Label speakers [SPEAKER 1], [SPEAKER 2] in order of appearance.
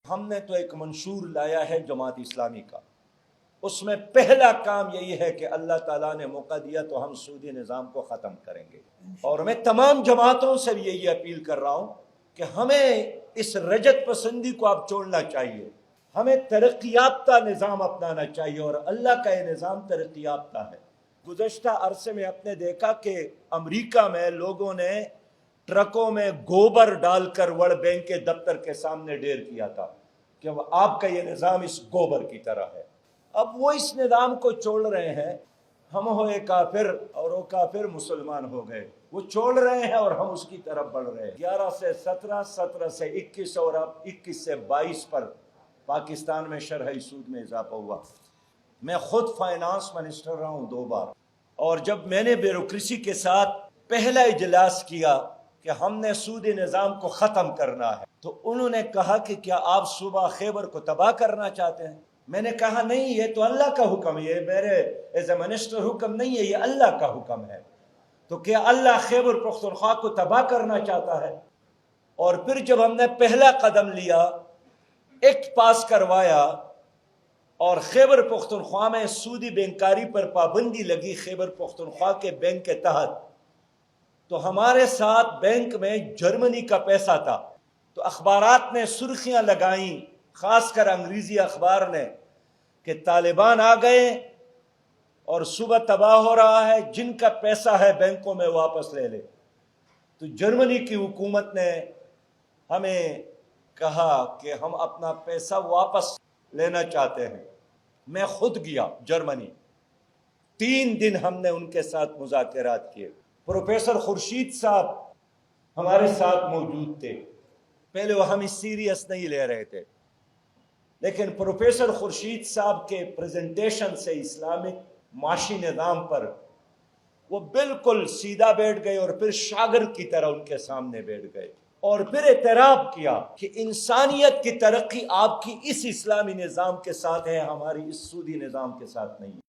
[SPEAKER 1] ہم نے تو ایک منشور لایا ہے جماعت اسلامی کا، اس میں پہلا کام یہی ہے کہ اللہ تعالیٰ نے موقع دیا تو ہم سودی نظام کو ختم کریں گے۔ اور میں تمام جماعتوں سے بھی یہی اپیل کر رہا ہوں کہ ہمیں اس رجت پسندی کو اب چھوڑنا چاہیے، ہمیں ترقی یافتہ نظام اپنانا چاہیے، اور اللہ کا یہ نظام ترقی یافتہ ہے۔ گزشتہ عرصے میں آپ نے دیکھا کہ امریکہ میں لوگوں نے ٹرکوں میں گوبر ڈال کر ورلڈ بینک کے دفتر کے سامنے ڈھیر کیا تھا کہ آپ کا یہ نظام اس گوبر کی طرح ہے۔ اب وہ اس نظام کو چھوڑ رہے ہیں، ہم ہوئے کافر اور وہ کافر مسلمان ہو گئے، وہ چھوڑ رہے ہیں اور ہم اس کی طرف بڑھ رہے ہیں۔ 11 سے 17، 17 سے 21 اور اب 21 سے 22 پر پاکستان میں شرح سود میں اضافہ ہوا۔ میں خود فائنانس منسٹر رہا ہوں 2 بار، اور جب میں نے بیوروکریسی کے ساتھ پہلا اجلاس کیا کہ ہم نے سودی نظام کو ختم کرنا ہے، تو انہوں نے کہا کہ کیا آپ صوبہ خیبر کو تباہ کرنا چاہتے ہیں؟ میں نے کہا نہیں، یہ تو اللہ کا حکم ہے، یہ میرے ایز اے منسٹر حکم نہیں ہے، یہ اللہ کا حکم ہے۔ تو کیا اللہ خیبر پختونخوا کو تباہ کرنا چاہتا ہے؟ اور پھر جب ہم نے پہلا قدم لیا، ایکٹ پاس کروایا اور خیبر پختونخوا میں سودی بینکاری پر پابندی لگی خیبر پختونخوا کے بینک کے تحت، تو ہمارے ساتھ بینک میں جرمنی کا پیسہ تھا۔ تو اخبارات نے سرخیاں لگائیں، خاص کر انگریزی اخبار نے، کہ طالبان آ گئے اور صوبہ تباہ ہو رہا ہے، جن کا پیسہ ہے بینکوں میں واپس لے لے۔ تو جرمنی کی حکومت نے ہمیں کہا کہ ہم اپنا پیسہ واپس لینا چاہتے ہیں۔ میں خود گیا جرمنی، 3 دن ہم نے ان کے ساتھ مذاکرات کیے۔ پروفیسر خورشید صاحب ہمارے ساتھ موجود تھے۔ پہلے وہ ہمیں سیریس نہیں لے رہے تھے، لیکن پروفیسر خورشید صاحب کے پریزنٹیشن سے اسلامک معاشی نظام پر وہ بالکل سیدھا بیٹھ گئے، اور پھر شاگرد کی طرح ان کے سامنے بیٹھ گئے، اور پھر اعتراف کیا کہ انسانیت کی ترقی آپ کی اس اسلامی نظام کے ساتھ ہے، ہماری اس سودی نظام کے ساتھ نہیں۔